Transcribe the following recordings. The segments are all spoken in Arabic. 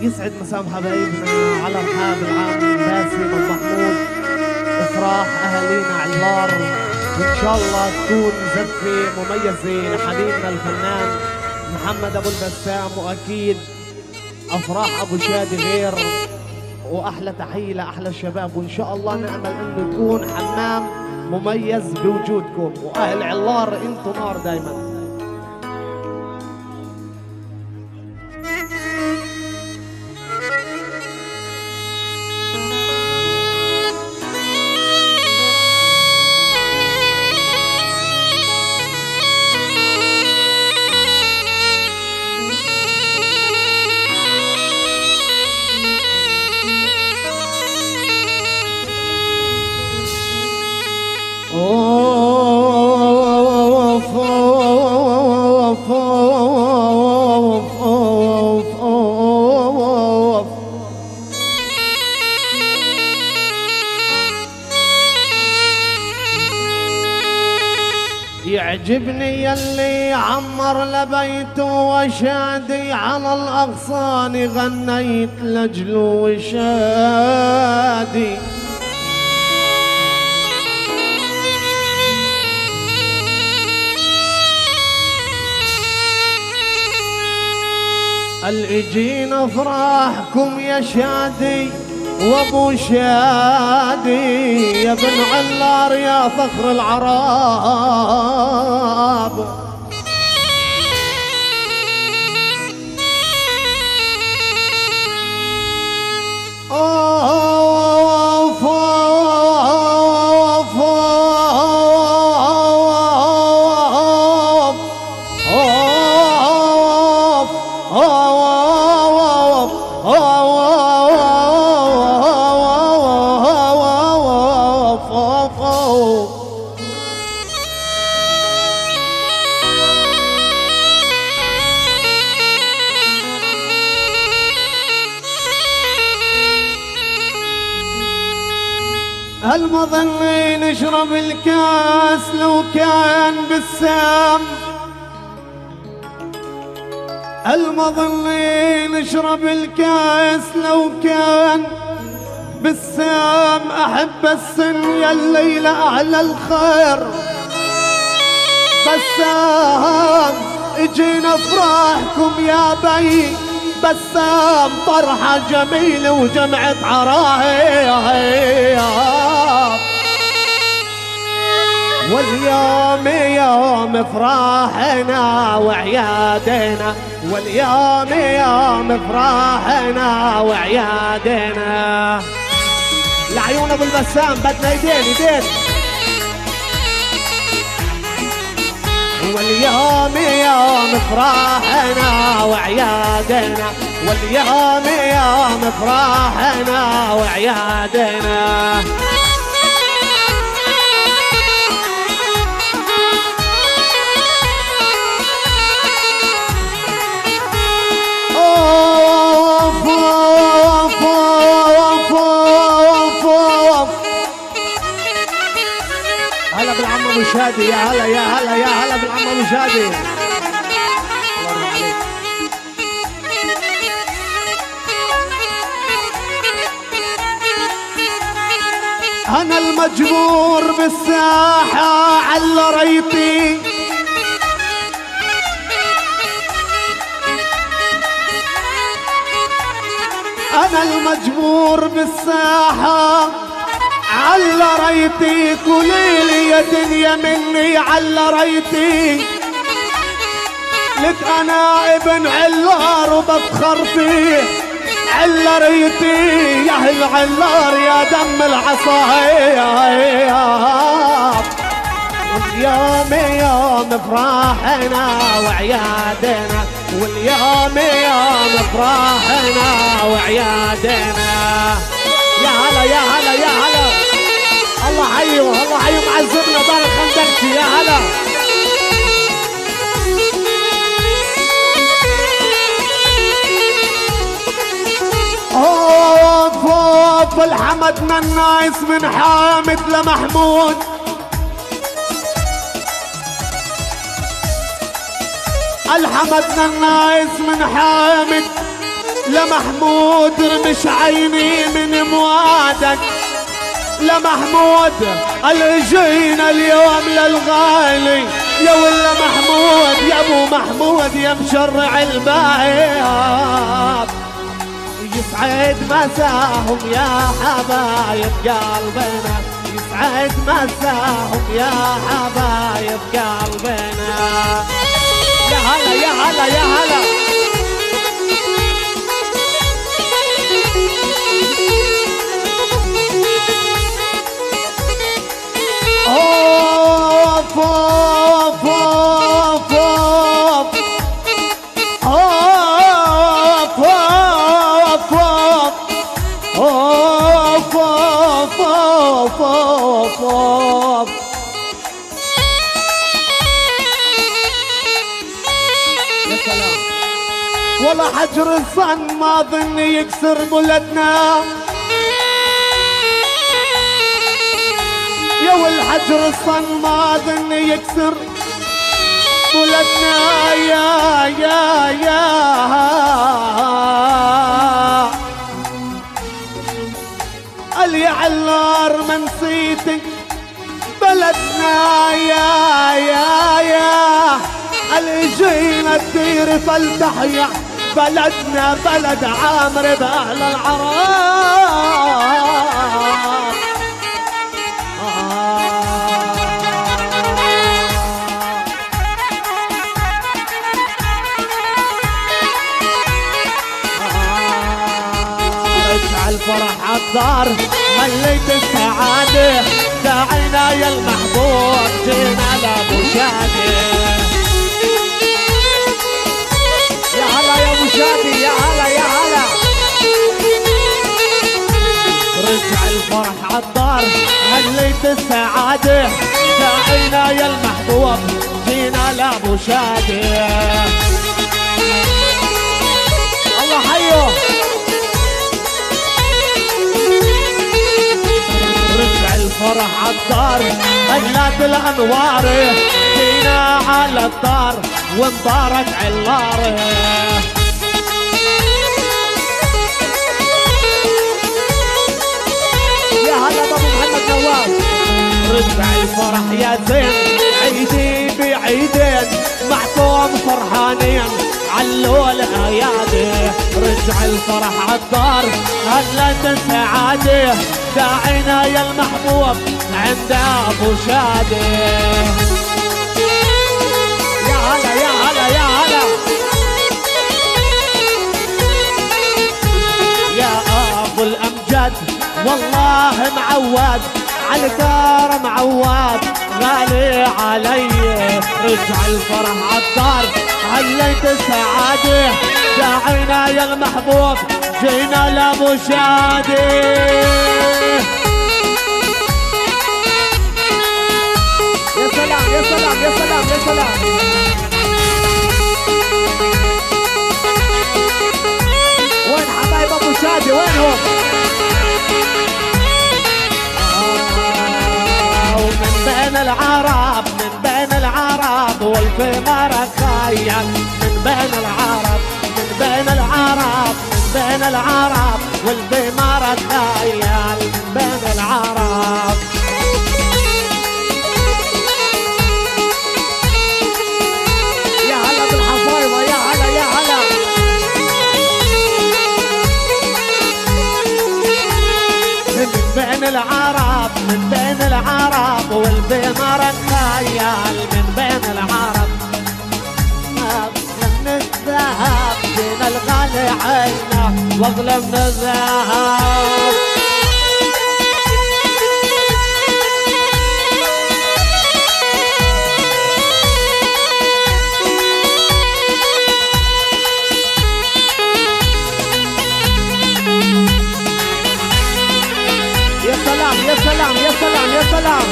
يسعد مسام حبايبنا على رحاب العام باسم ومحمود افراح اهالينا علار، وان شاء الله تكون زفه مميزه لحبيبنا الفنان محمد ابو البسام، واكيد افراح ابو شادي غير. واحلى تحيه لاحلى الشباب، وان شاء الله نامل انه يكون حمام مميز بوجودكم. واهل علار انتم نار دايما. يعجبني يلي عمر لبيته وشادي على الأغصان غنيت لجله وشادي. قال اجينا افراحكم يا شادي وابو شادي يا بن علار يا فخر العرب. المظني نشرب الكاس لو كان بالسام، المظني نشرب الكاس لو كان بالسام. احب السن يا الليلة اعلى الخير بسام، اجينا افراحكم يا بي بسام. طرحة جميلة وجمعة عرايا، واليوم يوم افراحنا وعيادنا، واليوم يوم افراحنا وعيادنا. لعيون ابو البسام بدنا ايدين ايدين. واليوم يوم افراحنا وعيادنا، واليوم يوم افراحنا وعيادنا. هلا بالعم ابو شادي، يا هلا يا هلا يا هلا بالعم ابو شادي. الله يرضى عليك. انا المجبور بالساحة على ريتي، انا المجبور بالساحة على ريتي. قوليلي يا دنيا مني على ريتي، لك انا ابن علار وبفخر فيه على ريتي. يا اهل علار يا دم العصايب، واليوم يوم افراحنا وعيادنا، واليوم يوم افراحنا وعيادنا. يا هلا يا هلا يا هلا، الله حيو الله حيو معذبنا دار الخندقتي. يا هلا اوف اوف. الحمد من النايس من حامد لمحمود، الحمد من النايس من حامد لمحمود رمش عيني من موادك، لمحمود الجينا اليوم للغالي، يا ولا محمود يا ابو محمود يا مشرع الباب، يسعد مساهم يا حبايب قلبنا، يسعد مساهم يا حبايب قلبنا. يا هلا يا هلا يا هلا. اوف اوف اوف اوف اوف اوف اوف اوف. يا سلام والله حجر الظن ما ظن يكسر بلدنا، يا والحجر الصن ما ظن يكسر بلدنا. يا اللي علار منسيتك بلدنا. يا اللي جينا الدير فلتحيا بلدنا، بلد عامر بأهل العراق. الفرح عالدار مليت السعادة، داعينا يا المحبوب جينا لابو شادي. يا هلا يا ابو شادي يا هلا يا هلا. رجع الفرح عالدار مليت السعادة، داعينا يا المحبوب جينا لابو شادي. الله حيو. رجع الفرح عالدار أجلاد الأنوار، جينا على الدار وانطارت علاره. يا هلا بابو محمد نواف. رجع الفرح يا زين عيدي بعيدين، معكم فرحانين علوا الايادي. رجع الفرح عالدار هلت السعاده، داعينا يا المحبوب عند ابو شادي. يا هلا يا هلا يا هلا. يا ابو الامجد والله معود عالدار معود غالي علي. رجع الفرح عالدار هليت السعاده، داعينا يا المحبوب جينا لابو شادي. يا سلام يا سلام يا سلام يا سلام. وين حبايب ابو شادي وينهم؟ ومن بين العرب من بين العرب والفمار خيال، من بين العرب من بين العرب من بين العرب والفمار خيال، من بين العرب. يا هلا بالحصايبة يا هلا يا هلا. من بين العرب من بين العرب والبمر خيال، من بين العرب من الذهب من الغالي عينه واغلى من الذهب. يا سلام يا سلام يا سلام يا سلام.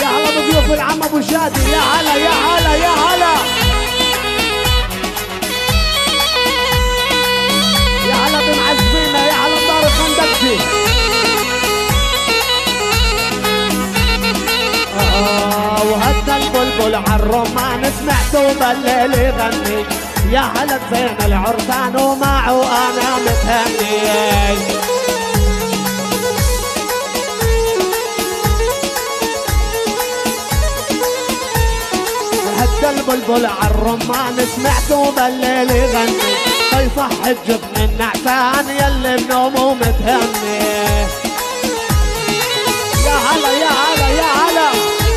يا هلا بضيوف العم ابو شادي. يا هلا يا هلا يا هلا يا هلا بمعزبينا. يا هلا بدار الخندقجي. وهدى البلبل عالرمان سمعته بالليل يغني، يا هلا زين العرسان ومعه انا متهني. هدى البلبل عالرمان سمعته بالليل يغني، فيصح الجبن النعسان يلي بنومه متهني. يا هلا